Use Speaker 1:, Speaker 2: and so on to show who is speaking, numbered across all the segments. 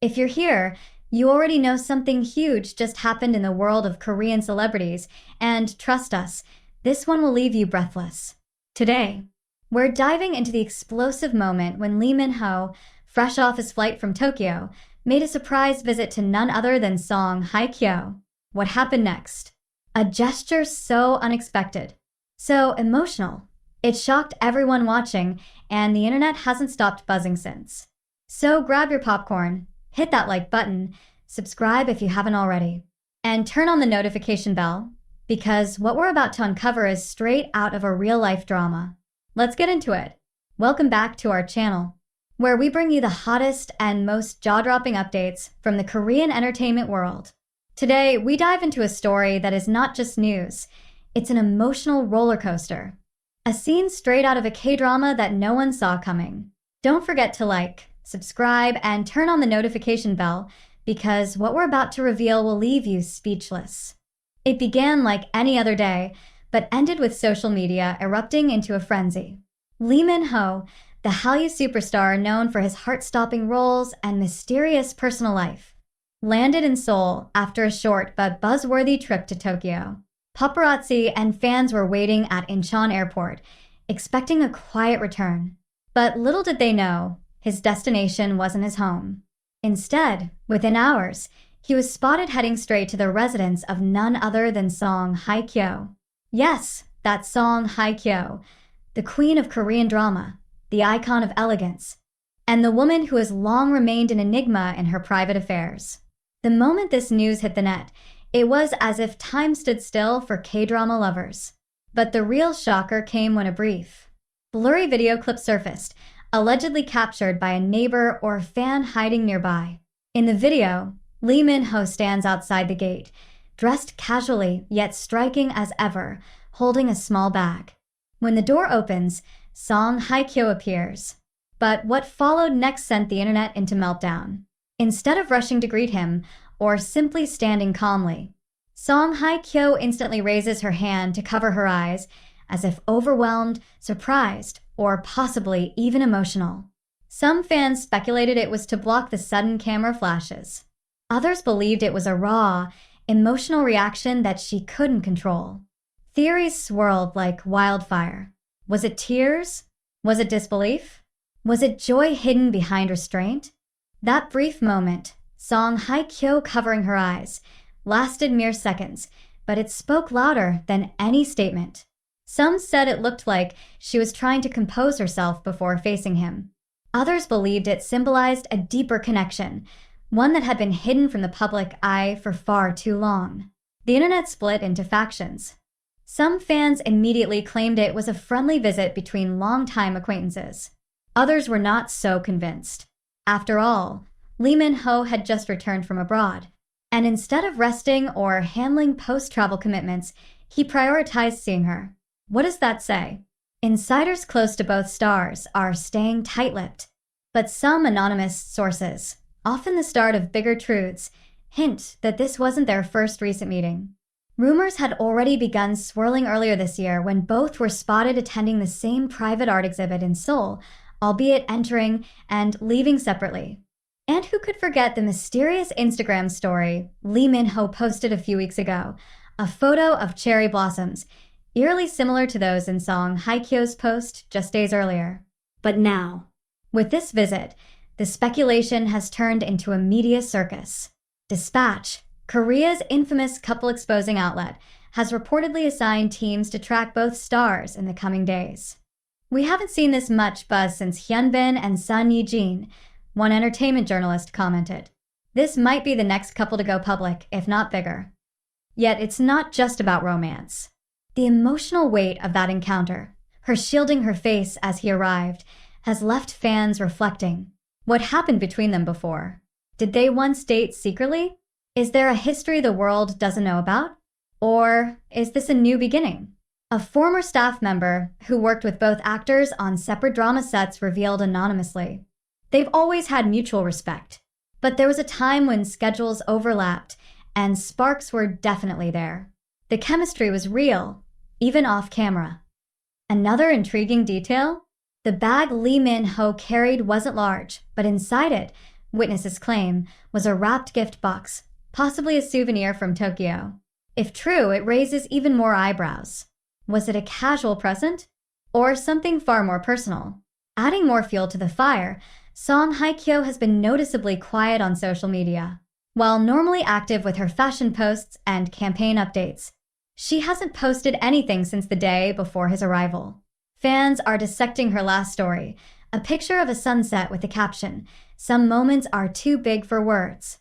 Speaker 1: If you're here, you already know something huge just happened in the world of Korean celebrities, and trust us, this one will leave you breathless. Today, we're diving into the explosive moment when Lee Min-ho, fresh off his flight from Tokyo, made a surprise visit to none other than Song Hye Kyo. What happened next? A gesture so unexpected, so emotional. It shocked everyone watching, and the internet hasn't stopped buzzing since. So grab your popcorn, hit that like button, subscribe if you haven't already, and turn on the notification bell, because what we're about to uncover is straight out of a real-life drama. Let's get into it. Welcome back to our channel, where we bring you the hottest and most jaw-dropping updates from the Korean entertainment world. Today, we dive into a story that is not just news, it's an emotional roller coaster. A scene straight out of a K-drama that no one saw coming. Don't forget to like, subscribe, and turn on the notification bell, because what we're about to reveal will leave you speechless. It began like any other day, but ended with social media erupting into a frenzy. Lee Min-ho, the Hallyu superstar known for his heart-stopping roles and mysterious personal life, landed in Seoul after a short but buzzworthy trip to Tokyo. Paparazzi and fans were waiting at Incheon Airport, expecting a quiet return. But little did they know, his destination wasn't his home. Instead, within hours, he was spotted heading straight to the residence of none other than Song Hye Kyo. Yes, that Song Hye Kyo, the queen of Korean drama, the icon of elegance, and the woman who has long remained an enigma in her private affairs. The moment this news hit the net, it was as if time stood still for K-drama lovers. But the real shocker came when a brief, blurry video clip surfaced, allegedly captured by a neighbor or fan hiding nearby. In the video, Lee Min-ho stands outside the gate, dressed casually yet striking as ever, holding a small bag. When the door opens, Song Hye Kyo appears. But what followed next sent the internet into meltdown. Instead of rushing to greet him, or simply standing calmly, Song Hye Kyo instantly raises her hand to cover her eyes, as if overwhelmed, surprised, or possibly even emotional. Some fans speculated it was to block the sudden camera flashes. Others believed it was a raw, emotional reaction that she couldn't control. Theories swirled like wildfire. Was it tears? Was it disbelief? Was it joy hidden behind restraint? That brief moment, Song Hye Kyo covering her eyes, lasted mere seconds, but it spoke louder than any statement. Some said it looked like she was trying to compose herself before facing him. Others believed it symbolized a deeper connection, one that had been hidden from the public eye for far too long. The internet split into factions. Some fans immediately claimed it was a friendly visit between longtime acquaintances. Others were not so convinced. After all, Lee Min-ho had just returned from abroad, and instead of resting or handling post-travel commitments, he prioritized seeing her. What does that say? Insiders close to both stars are staying tight-lipped, but some anonymous sources, often the start of bigger truths, hint that this wasn't their first recent meeting. Rumors had already begun swirling earlier this year when both were spotted attending the same private art exhibit in Seoul, albeit entering and leaving separately. And who could forget the mysterious Instagram story Lee Min-ho posted a few weeks ago, a photo of cherry blossoms, eerily similar to those in Song Hye Kyo's post just days earlier. But now, with this visit, the speculation has turned into a media circus. Dispatch, Korea's infamous couple-exposing outlet, has reportedly assigned teams to track both stars in the coming days. We haven't seen this much buzz since Hyunbin and Sun Yi-jin, one entertainment journalist commented. This might be the next couple to go public, if not bigger. Yet it's not just about romance. The emotional weight of that encounter, her shielding her face as he arrived, has left fans reflecting. What happened between them before? Did they once date secretly? Is there a history the world doesn't know about? Or is this a new beginning? A former staff member who worked with both actors on separate drama sets revealed anonymously. They've always had mutual respect, but there was a time when schedules overlapped and sparks were definitely there. The chemistry was real, even off camera. Another intriguing detail? The bag Lee Min-ho carried wasn't large, but inside it witnesses claim, was a wrapped gift box, possibly a souvenir from Tokyo. If true, it raises even more eyebrows. Was it a casual present? Or something far more personal? Adding more fuel to the fire, Song Hye Kyo has been noticeably quiet on social media. While normally active with her fashion posts and campaign updates, she hasn't posted anything since the day before his arrival. Fans are dissecting her last story, a picture of a sunset with the caption, "Some moments are too big for words."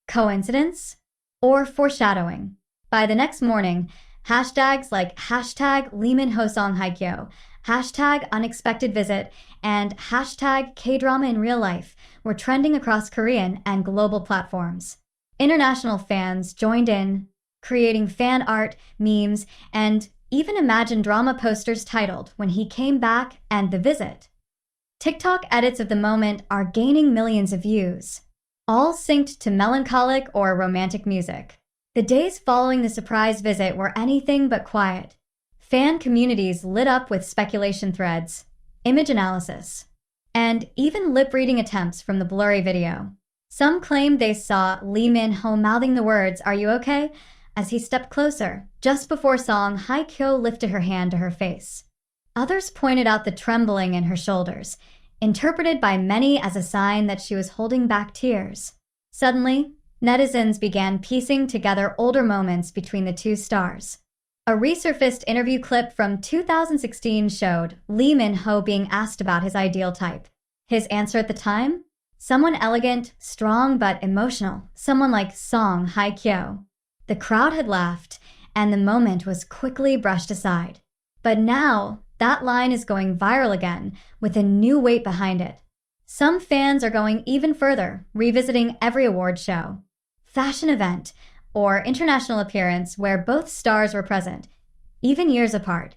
Speaker 1: Coincidence? Or foreshadowing? By the next morning, hashtags like hashtag Lee Min-ho Song Hye Kyo, hashtag unexpected visit, and hashtag K-drama in real life were trending across Korean and global platforms. International fans joined in, creating fan art, memes, and even imagined drama posters titled "When He Came Back" and "The Visit." TikTok edits of the moment are gaining millions of views, all synced to melancholic or romantic music. The days following the surprise visit were anything but quiet. Fan communities lit up with speculation threads, image analysis, and even lip-reading attempts from the blurry video. Some claimed they saw Lee Min-ho mouthing the words, "Are you okay?" as he stepped closer, just before Song Hye Kyo lifted her hand to her face. Others pointed out the trembling in her shoulders, interpreted by many as a sign that she was holding back tears. Suddenly, netizens began piecing together older moments between the two stars. A resurfaced interview clip from 2016 showed Lee Min-ho being asked about his ideal type. His answer at the time? Someone elegant, strong but emotional, someone like Song Hye Kyo. The crowd had laughed, and the moment was quickly brushed aside. But now, that line is going viral again, with a new weight behind it. Some fans are going even further, revisiting every award show, fashion event, or international appearance where both stars were present, even years apart,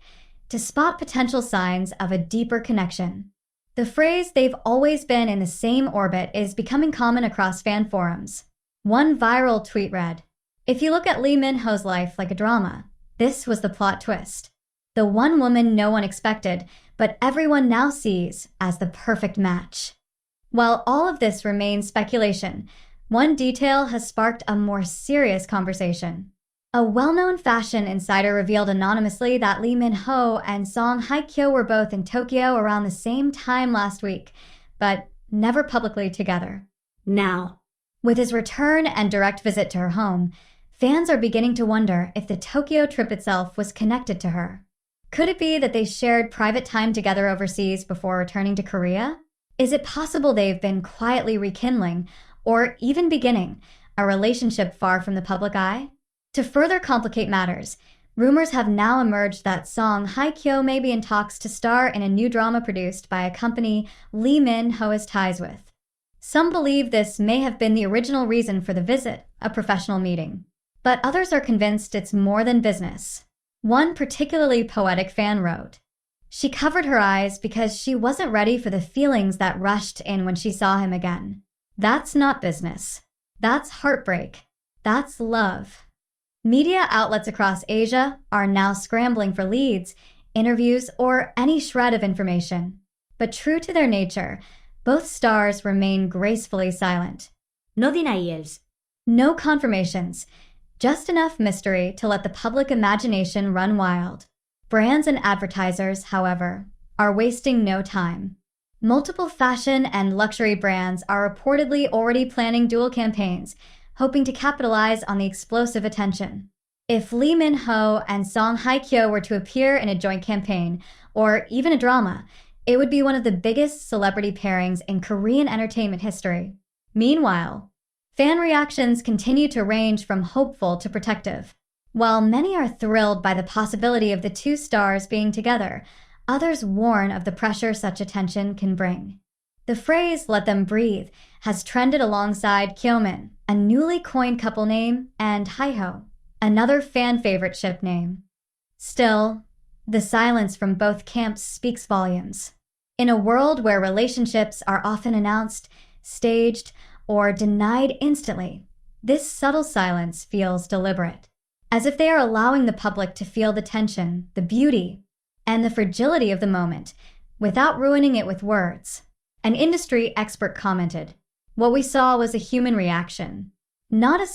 Speaker 1: to spot potential signs of a deeper connection. The phrase "they've always been in the same orbit" is becoming common across fan forums. One viral tweet read, "If you look at Lee Min-ho's life like a drama, this was the plot twist. The one woman no one expected, but everyone now sees as the perfect match." While all of this remains speculation, one detail has sparked a more serious conversation. A well-known fashion insider revealed anonymously that Lee Min-ho and Song Hye Kyo were both in Tokyo around the same time last week, but never publicly together. Now, with his return and direct visit to her home, fans are beginning to wonder if the Tokyo trip itself was connected to her. Could it be that they shared private time together overseas before returning to Korea? Is it possible they've been quietly rekindling, or even beginning, a relationship far from the public eye? To further complicate matters, rumors have now emerged that Song Hye Kyo may be in talks to star in a new drama produced by a company Lee Min-ho has ties with. Some believe this may have been the original reason for the visit, a professional meeting. But others are convinced it's more than business. One particularly poetic fan wrote, "She covered her eyes because she wasn't ready for the feelings that rushed in when she saw him again. That's not business. That's heartbreak. That's love." Media outlets across Asia are now scrambling for leads, interviews, or any shred of information. But true to their nature, both stars remain gracefully silent. No denials. No confirmations. Just enough mystery to let the public imagination run wild. Brands and advertisers, however, are wasting no time. Multiple fashion and luxury brands are reportedly already planning dual campaigns, hoping to capitalize on the explosive attention. If Lee Min-ho and Song Hye Kyo were to appear in a joint campaign, or even a drama, it would be one of the biggest celebrity pairings in Korean entertainment history. Meanwhile, fan reactions continue to range from hopeful to protective. While many are thrilled by the possibility of the two stars being together, others warn of the pressure such attention can bring. The phrase "let them breathe" has trended alongside Kyomin, a newly coined couple name, and Hye-ho, another fan favorite ship name. Still, the silence from both camps speaks volumes. In a world where relationships are often announced, staged, or denied instantly, this subtle silence feels deliberate, as if they are allowing the public to feel the tension, the beauty, and the fragility of the moment, without ruining it with words. An industry expert commented, What we saw was a human reaction, not a